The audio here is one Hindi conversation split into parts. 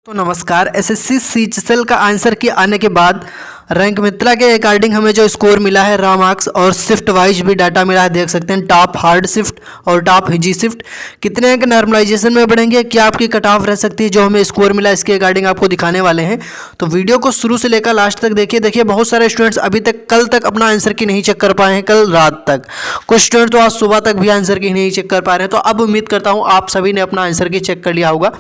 तो नमस्कार। एसएससी सीजीएल का आंसर की आने के बाद रैंक मित्रा के अकॉर्डिंग हमें जो स्कोर मिला है रॉ मार्क्स और शिफ्ट वाइज भी डाटा मिला है, देख सकते हैं। टॉप हार्ड शिफ्ट और टॉप हिजी शिफ्ट कितने अंक नॉर्मलाइजेशन में बढ़ेंगे, क्या आपकी कट ऑफ रह सकती है, जो हमें स्कोर मिला इसके अकॉर्डिंग आपको दिखाने वाले हैं। तो वीडियो को शुरू से लेकर लास्ट तक देखिए। बहुत सारे स्टूडेंट्स अभी तक कल तक अपना आंसर की नहीं चेक कर पाए हैं, कल रात तक। कुछ स्टूडेंट तो आज सुबह तक भी आंसर की नहीं चेक कर पा रहे हैं। तो अब उम्मीद करता हूँ आप सभी ने अपना आंसर की चेक कर लिया होगा।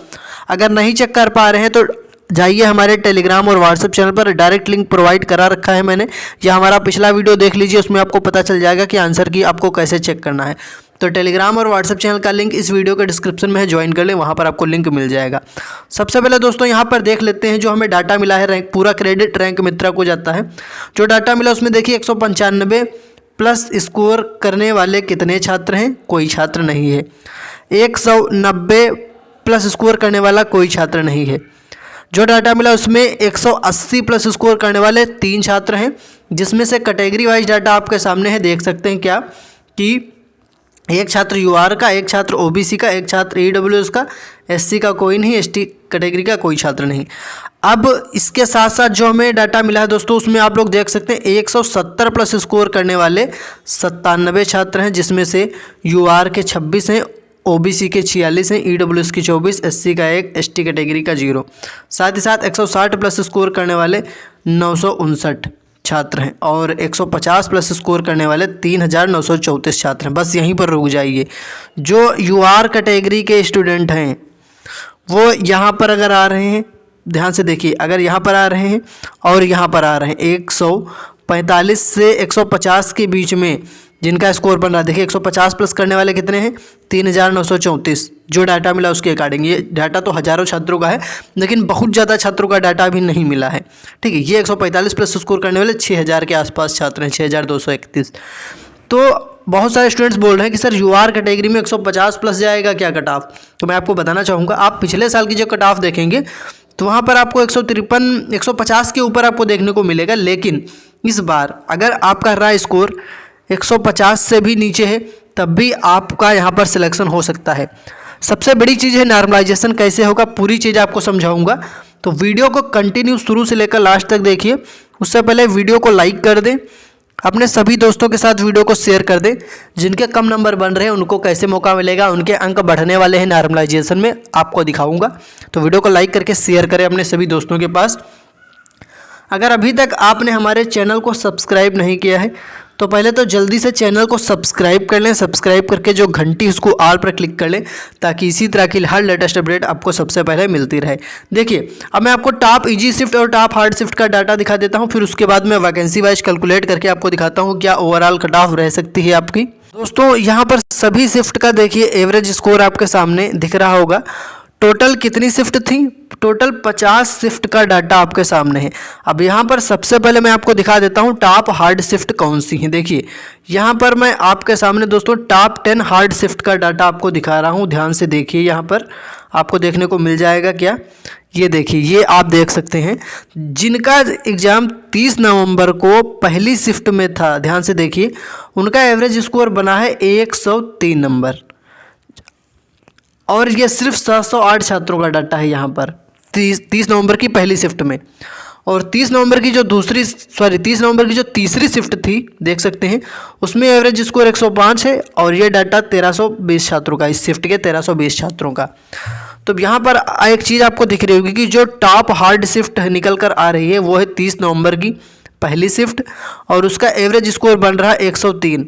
अगर नहीं चेक कर पा रहे हैं तो जाइए हमारे टेलीग्राम और व्हाट्सएप चैनल पर, डायरेक्ट लिंक प्रोवाइड करा रखा है मैंने, या हमारा पिछला वीडियो देख लीजिए, उसमें आपको पता चल जाएगा कि आंसर की आपको कैसे चेक करना है। तो टेलीग्राम और व्हाट्सएप चैनल का लिंक इस वीडियो के डिस्क्रिप्शन में है, ज्वाइन कर लें, वहाँ पर आपको लिंक मिल जाएगा। सबसे पहले दोस्तों यहाँ पर देख लेते हैं जो हमें डाटा मिला है। रैंक पूरा क्रेडिट रैंक मित्रा को जाता है। जो डाटा मिला उसमें देखिए 195 प्लस स्कोर करने वाले कितने छात्र हैं, कोई छात्र नहीं है। 190 प्लस स्कोर करने वाला कोई छात्र नहीं है। जो डाटा मिला उसमें 180 प्लस स्कोर करने वाले 3 छात्र हैं, जिसमें से कैटेगरी वाइज डाटा आपके सामने है, देख सकते हैं क्या कि एक छात्र यूआर का, एक छात्र ओबीसी का, एक छात्र ईडब्ल्यूएस का, एससी का कोई नहीं, एसटी कैटेगरी का कोई छात्र नहीं। अब इसके साथ साथ जो हमें डाटा मिला है दोस्तों, उसमें आप लोग देख सकते हैं 170 प्लस स्कोर करने वाले 97 छात्र हैं, जिसमें से यूआर के 26 हैं, ओबीसी के 46 हैं, ईडब्ल्यूएस की 24, एससी का 1, एसटी कैटेगरी का 0। साथ ही साथ 160 प्लस स्कोर करने वाले 959 छात्र हैं और 150 प्लस स्कोर करने वाले 3934 छात्र हैं। बस यहीं पर रुक जाइए। जो यूआर कैटेगरी के स्टूडेंट हैं वो यहाँ पर अगर आ रहे हैं, ध्यान से देखिए, अगर यहाँ पर आ रहे हैं और यहाँ पर आ रहे हैं 145 से 150 के बीच में जिनका स्कोर बन रहा है, देखिए 150 प्लस करने वाले कितने हैं, 3934। जो डाटा मिला उसके अकॉर्डिंग, ये डाटा तो हज़ारों छात्रों का है लेकिन बहुत ज़्यादा छात्रों का डाटा भी नहीं मिला है, ठीक है। ये 145 प्लस स्कोर करने वाले 6000 के आसपास छात्र हैं, 6231। तो बहुत सारे स्टूडेंट्स बोल रहे हैं कि सर यूआर कैटेगरी में 150 प्लस जाएगा क्या कट ऑफ। तो मैं आपको बताना चाहूँगा, आप पिछले साल की जो कट ऑफ देखेंगे तो वहाँ पर आपको 153 150 के ऊपर आपको देखने को मिलेगा। लेकिन इस बार अगर आपका रहा स्कोर 150 से भी नीचे है तब भी आपका यहाँ पर सिलेक्शन हो सकता है। सबसे बड़ी चीज़ है नॉर्मलाइजेशन कैसे होगा, पूरी चीज़ आपको समझाऊंगा। तो वीडियो को कंटिन्यू शुरू से लेकर लास्ट तक देखिए। उससे पहले वीडियो को लाइक कर दें, अपने सभी दोस्तों के साथ वीडियो को शेयर कर दें। जिनके कम नंबर बन रहे हैं उनको कैसे मौका मिलेगा, उनके अंक बढ़ने वाले हैं नॉर्मलाइजेशन में, आपको दिखाऊंगा। तो वीडियो को लाइक करके शेयर करें अपने सभी दोस्तों के पास। अगर अभी तक आपने हमारे चैनल को सब्सक्राइब नहीं किया है तो पहले तो जल्दी से चैनल को सब्सक्राइब कर लें। सब्सक्राइब करके जो घंटी उसको ऑल पर क्लिक कर लें ताकि इसी तरह की हर लेटेस्ट अपडेट आपको सबसे पहले मिलती रहे। देखिए अब मैं आपको टॉप इजी शिफ्ट और टॉप हार्ड शिफ्ट का डाटा दिखा देता हूं, फिर उसके बाद मैं वैकेंसी वाइज कैलकुलेट करके आपको दिखाता हूं क्या ओवरऑल कट ऑफ रह सकती है आपकी। दोस्तों यहाँ पर सभी शिफ्ट का देखिए एवरेज स्कोर आपके सामने दिख रहा होगा। टोटल कितनी शिफ्ट थी, टोटल 50 शिफ्ट का डाटा आपके सामने है। अब यहाँ पर सबसे पहले मैं आपको दिखा देता हूँ टॉप हार्ड शिफ्ट कौन सी है। देखिए यहाँ पर मैं आपके सामने दोस्तों टॉप 10 हार्ड शिफ्ट का डाटा आपको दिखा रहा हूँ। ध्यान से देखिए, यहाँ पर आपको देखने को मिल जाएगा क्या, ये देखिए, ये आप देख सकते हैं जिनका एग्ज़ाम 30 नवंबर को पहली शिफ्ट में था। ध्यान से देखिए, उनका एवरेज स्कोर बना है 103 नंबर और ये सिर्फ 708 छात्रों का डाटा है यहाँ पर 30 नवंबर की पहली शिफ्ट में। और 30 नवंबर की जो 30 नवंबर की जो तीसरी शिफ्ट थी, देख सकते हैं उसमें एवरेज स्कोर 105 है और ये डाटा 1320 छात्रों का, इस शिफ्ट के 1320 छात्रों का। तो यहाँ पर एक चीज़ आपको दिख रही होगी कि जो टॉप हार्ड शिफ्ट निकल कर आ रही है वो है 30 नवंबर की पहली शिफ्ट और उसका एवरेज स्कोर बन रहा है 103।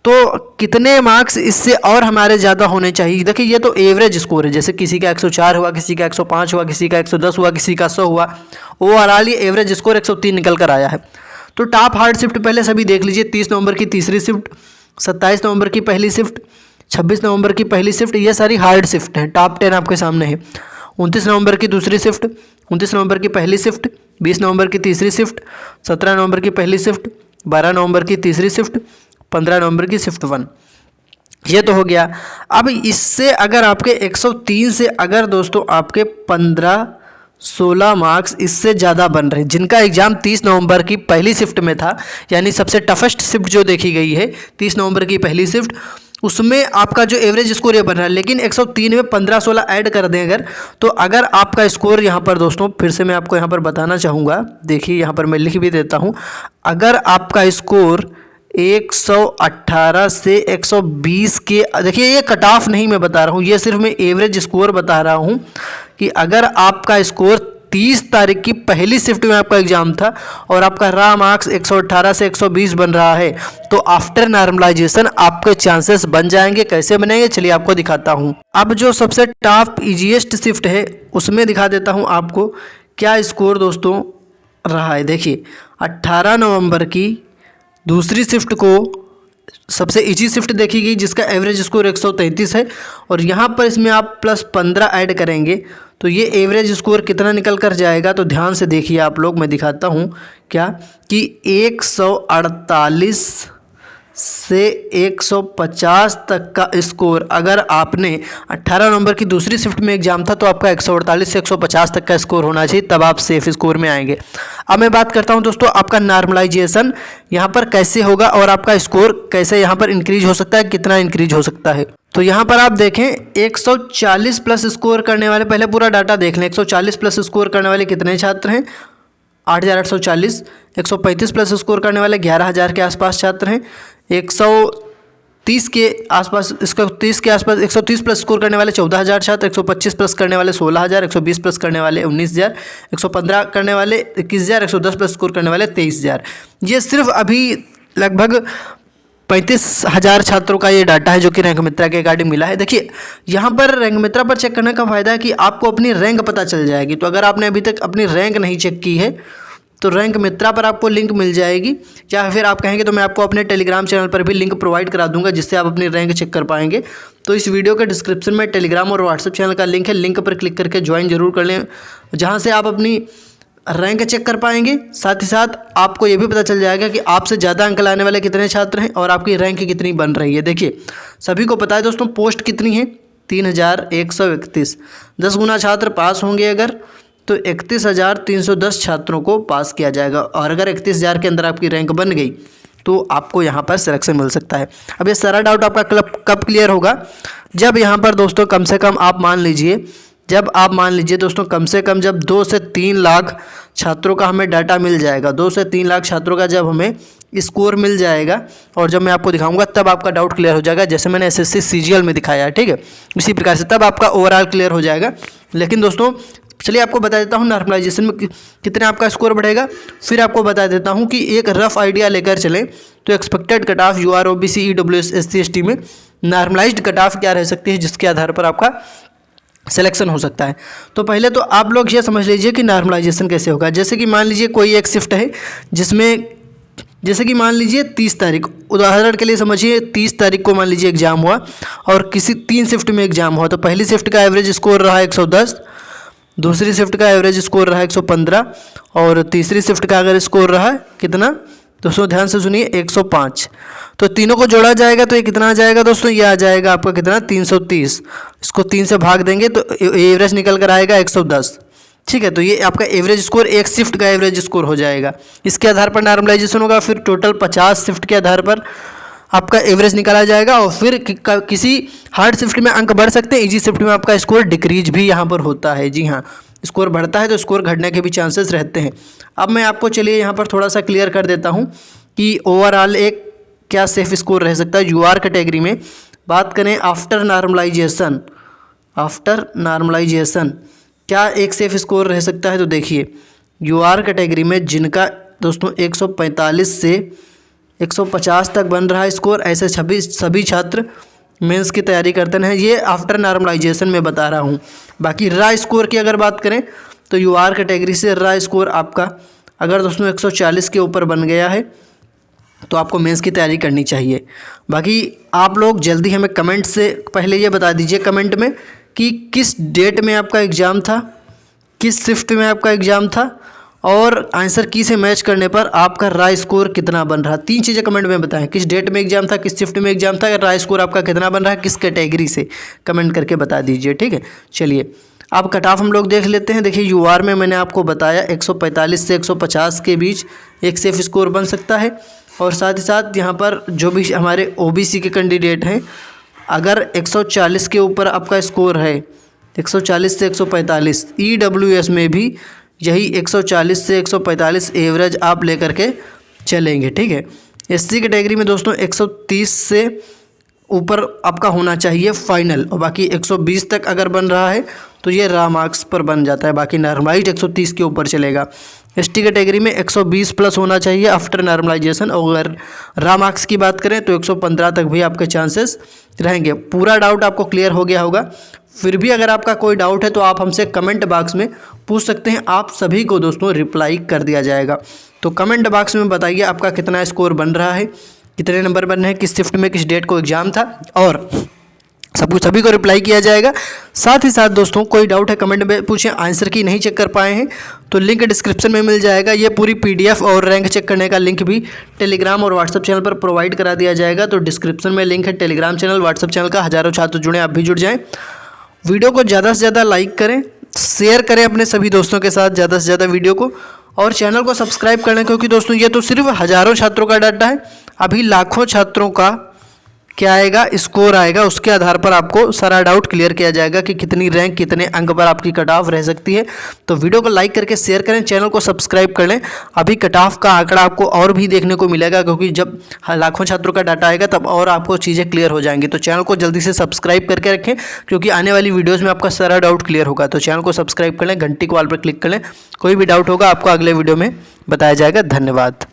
तो कितने मार्क्स इससे और हमारे ज़्यादा होने चाहिए। देखिए ये तो एवरेज स्कोर है, जैसे किसी का 104 हुआ, किसी का 105 हुआ, किसी का 110 हुआ, किसी का 100 हुआ। ओवरऑल ये एवरेज स्कोर 103 निकल कर आया है। तो टॉप हार्ड शिफ्ट पहले सभी देख लीजिए। 30 नवंबर की तीसरी शिफ्ट, 27 नवंबर की पहली शिफ्ट, 26 नवंबर की पहली शिफ्ट, ये सारी हार्ड शिफ्ट हैं। टॉप 10 आपके सामने है। 29 नवंबर की दूसरी शिफ्ट, 29 नवंबर की पहली शिफ्ट, 20 नवंबर की तीसरी शिफ्ट, 17 नवंबर की पहली शिफ्ट, 12 नवंबर की तीसरी शिफ्ट, 15 नवंबर की शिफ्ट 1। ये तो हो गया। अब इससे अगर आपके 103 से अगर दोस्तों आपके 15-16 मार्क्स इससे ज़्यादा बन रहे, जिनका एग्ज़ाम 30 नवंबर की पहली शिफ्ट में था, यानी सबसे टफेस्ट शिफ्ट जो देखी गई है 30 नवंबर की पहली शिफ्ट, उसमें आपका जो एवरेज स्कोर ये बन रहा है। लेकिन 103 में 15-16 ऐड कर दें अगर, तो अगर आपका स्कोर यहाँ पर दोस्तों फिर से मैं आपको यहाँ पर बताना चाहूँगा, देखिए यहाँ पर मैं लिख भी देता हूँ। अगर आपका स्कोर 118 से 120 के, देखिए ये कट ऑफ नहीं मैं बता रहा हूँ, ये सिर्फ मैं एवरेज स्कोर बता रहा हूँ कि अगर आपका स्कोर 30 तारीख की पहली शिफ्ट में आपका एग्जाम था और आपका रॉ मार्क्स 118 से 120 बन रहा है, तो आफ्टर नॉर्मलाइजेशन आपके चांसेस बन जाएंगे। कैसे बनेंगे चलिए आपको दिखाता हूं। अब जो सबसे टॉप इजीएस्ट शिफ्ट है उसमें दिखा देता हूं आपको क्या स्कोर दोस्तों रहा है। देखिए 18 नवंबर की दूसरी शिफ्ट को सबसे इजी शिफ्ट देखी गई जिसका एवरेज स्कोर 133 है, और यहाँ पर इसमें आप +15 ऐड करेंगे तो ये एवरेज स्कोर कितना निकल कर जाएगा। तो ध्यान से देखिए आप लोग, मैं दिखाता हूँ क्या कि 148 से 150 तक का स्कोर अगर आपने 18 नवंबर की दूसरी शिफ्ट में एग्जाम था तो आपका 148 से 150 तक का स्कोर होना चाहिए, तब आप सेफ स्कोर में आएंगे। अब मैं बात करता हूं दोस्तों आपका नॉर्मलाइजेशन यहाँ पर कैसे होगा और आपका स्कोर कैसे यहाँ पर इंक्रीज हो सकता है, कितना इंक्रीज हो सकता है। तो यहाँ पर आप देखें 140 प्लस स्कोर करने वाले, पहले पूरा डाटा देख लें। 140 प्लस स्कोर करने वाले कितने छात्र हैं, 8840। 135 प्लस स्कोर करने वाले 11000 के आसपास छात्र हैं। 130 के आसपास, इसका 30 के आसपास 130 प्लस स्कोर करने वाले 14000 छात्र। 125 प्लस करने वाले 16000। 120 प्लस करने वाले 19000। 115 करने वाले 21000। 110 प्लस स्कोर करने वाले 23000। ये सिर्फ अभी लगभग 35000 छात्रों का ये डाटा है जो कि रैंक मित्रा के अकॉर्डिंग मिला है। देखिए यहाँ पर रैंक मित्रा पर चेक करने का फ़ायदा है कि आपको अपनी रैंक पता चल जाएगी। तो अगर आपने अभी तक अपनी रैंक नहीं चेक की है तो रैंक मित्रा पर आपको लिंक मिल जाएगी, या फिर आप कहेंगे तो मैं आपको अपने टेलीग्राम चैनल पर भी लिंक प्रोवाइड करा दूंगा जिससे आप अपनी रैंक चेक कर पाएंगे। तो इस वीडियो के डिस्क्रिप्शन में टेलीग्राम और व्हाट्सएप चैनल का लिंक है, लिंक पर क्लिक करके ज्वाइन जरूर कर लें, जहाँ से आप अपनी रैंक चेक कर पाएंगे। साथ ही साथ आपको ये भी पता चल जाएगा कि आपसे ज़्यादा अंक लाने वाले कितने छात्र हैं और आपकी रैंक कितनी बन रही है। देखिए सभी को पता है दोस्तों पोस्ट कितनी है, 3131। 10 गुना छात्र पास होंगे अगर, तो 31310 छात्रों को पास किया जाएगा, और अगर 31000 के अंदर आपकी रैंक बन गई तो आपको यहाँ पर सिलेक्शन मिल सकता है। अब ये सारा डाउट आपका कब क्लियर होगा, जब यहाँ पर दोस्तों कम से कम आप मान लीजिए, दोस्तों कम से कम जब 2 से 3 लाख छात्रों का हमें डाटा मिल जाएगा, 2 से 3 लाख छात्रों का जब हमें स्कोर मिल जाएगा और जब मैं आपको दिखाऊंगा तब आपका डाउट क्लियर हो जाएगा, जैसे मैंने एसएससी सीजीएल में दिखाया है, ठीक है, इसी प्रकार से तब आपका ओवरऑल क्लियर हो जाएगा। लेकिन दोस्तों चलिए आपको बता देता हूँ नॉर्मलाइजेशन में कितने आपका स्कोर बढ़ेगा, फिर आपको बता देता हूँ कि एक रफ आइडिया लेकर चलें तो expected cut off UR OBC EWS SC ST में नॉर्मलाइज्ड कट ऑफ क्या रह सकती है जिसके आधार पर आपका सिलेक्शन हो सकता है। तो पहले तो आप लोग ये समझ लीजिए कि नॉर्मलाइजेशन कैसे होगा। जैसे कि मान लीजिए कोई एक शिफ्ट है जिसमें, जैसे कि मान लीजिए 30 तारीख, उदाहरण के लिए समझिए 30 तारीख को मान लीजिए एग्जाम हुआ और किसी 3 शिफ्ट में एग्जाम हुआ, तो पहली शिफ्ट का एवरेज स्कोर रहा 110, दूसरी शिफ्ट का एवरेज स्कोर रहा 115 और तीसरी शिफ्ट का अगर स्कोर रहा कितना दोस्तों, ध्यान से सुनिए 105। तो तीनों को जोड़ा जाएगा तो ये कितना आ जाएगा दोस्तों, ये आ जाएगा आपका कितना 330। इसको 3 से भाग देंगे तो एवरेज निकल कर आएगा 110, ठीक है। तो ये आपका एवरेज स्कोर एक शिफ्ट का एवरेज स्कोर हो जाएगा। इसके आधार पर नॉर्मलाइजेशन होगा, फिर टोटल 50 शिफ्ट के आधार पर आपका एवरेज निकाला जाएगा और फिर किसी हार्ड शिफ्ट में अंक बढ़ सकते हैं, इजी शिफ्ट में आपका स्कोर डिक्रीज भी यहाँ पर होता है। जी हाँ, स्कोर बढ़ता है तो स्कोर घटने के भी चांसेस रहते हैं। अब मैं आपको चलिए यहाँ पर थोड़ा सा क्लियर कर देता हूँ कि ओवरऑल एक क्या सेफ स्कोर रह सकता है। यूआर कैटेगरी में बात करें आफ्टर नॉर्मलाइजेशन क्या एक सेफ स्कोर रह सकता है, तो देखिए यूआर कैटेगरी में जिनका दोस्तों 145 से 150 तक बन रहा है स्कोर, ऐसे सभी छात्र मेंस की तैयारी करते हैं। ये आफ्टर नॉर्मलाइजेशन में बता रहा हूँ। बाकी रा स्कोर की अगर बात करें तो यूआर कैटेगरी से रा स्कोर आपका अगर दोस्तों 140 के ऊपर बन गया है तो आपको मेंस की तैयारी करनी चाहिए। बाकी आप लोग जल्दी हमें कमेंट से पहले ये बता दीजिए कमेंट में कि किस डेट में आपका एग्ज़ाम था, किस शिफ्ट में आपका एग्ज़ाम था और आंसर की से मैच करने पर आपका राय स्कोर कितना बन रहा। 3 चीज़ें कमेंट में बताएं, किस डेट में एग्जाम था, किस शिफ्ट में एग्जाम था, राय स्कोर आपका कितना बन रहा है, किस कैटेगरी से, कमेंट करके बता दीजिए, ठीक है। चलिए अब कट ऑफ हम लोग देख लेते हैं। देखिए यूआर में मैंने आपको बताया 145 से 150 के बीच एक सेफ स्कोर बन सकता है। और साथ ही साथ यहाँ पर जो भी हमारे ओबीसी के कैंडिडेट हैं, अगर 140 के ऊपर आपका स्कोर है, 140 से 145, ईडब्ल्यूएस में भी यही 140 से 145 एवरेज आप लेकर के चलेंगे, ठीक है। एससी कैटेगरी में दोस्तों 130 से ऊपर आपका होना चाहिए फाइनल, और बाकी 120 तक अगर बन रहा है तो ये रा मार्क्स पर बन जाता है, बाकी नॉर्मलाइज 130 के ऊपर चलेगा। एसटी कैटेगरी में 120 प्लस होना चाहिए आफ्टर नॉर्मलाइजेशन, और अगर रा मार्क्स की बात करें तो 115 तक भी आपके चांसेस रहेंगे। पूरा डाउट आपको क्लियर हो गया होगा। फिर भी अगर आपका कोई डाउट है तो आप हमसे कमेंट बॉक्स में पूछ सकते हैं, आप सभी को दोस्तों रिप्लाई कर दिया जाएगा। तो कमेंट बॉक्स में बताइए आपका कितना स्कोर बन रहा है, कितने नंबर बन रहे हैं, किस शिफ्ट में किस डेट को एग्ज़ाम था, और सभी को रिप्लाई किया जाएगा। साथ ही साथ दोस्तों कोई डाउट है कमेंट में पूछें, आंसर की नहीं चेक कर पाए हैं तो लिंक डिस्क्रिप्शन में मिल जाएगा। ये पूरी पीडीएफ और रैंक चेक करने का लिंक भी टेलीग्राम और व्हाट्सअप चैनल पर प्रोवाइड करा दिया जाएगा। तो डिस्क्रिप्शन में लिंक है टेलीग्राम चैनल व्हाट्सअप चैनल का। हज़ारों छात्र जुड़े, आप भी जुड़ जाएँ। वीडियो को ज़्यादा से ज़्यादा लाइक करें, शेयर करें अपने सभी दोस्तों के साथ ज़्यादा से ज़्यादा वीडियो को, और चैनल को सब्सक्राइब कर लें, क्योंकि दोस्तों ये तो सिर्फ हज़ारों छात्रों का डाटा है, अभी लाखों छात्रों का क्या आएगा, स्कोर आएगा, उसके आधार पर आपको सारा डाउट क्लियर किया जाएगा कि कितनी रैंक कितने अंक पर आपकी कट ऑफ रह सकती है। तो वीडियो को लाइक करके शेयर करें, चैनल को सब्सक्राइब कर लें। अभी कट ऑफ का आंकड़ा आपको और भी देखने को मिलेगा, क्योंकि जब लाखों छात्रों का डाटा आएगा तब और आपको चीज़ें क्लियर हो जाएंगी। तो चैनल को जल्दी से सब्सक्राइब करके रखें, क्योंकि आने वाली वीडियोज़ में आपका सारा डाउट क्लियर होगा। तो चैनल को सब्सक्राइब कर लें, घंटी को ऑल पर क्लिक कर लें, कोई भी डाउट होगा आपको अगले वीडियो में बताया जाएगा। धन्यवाद।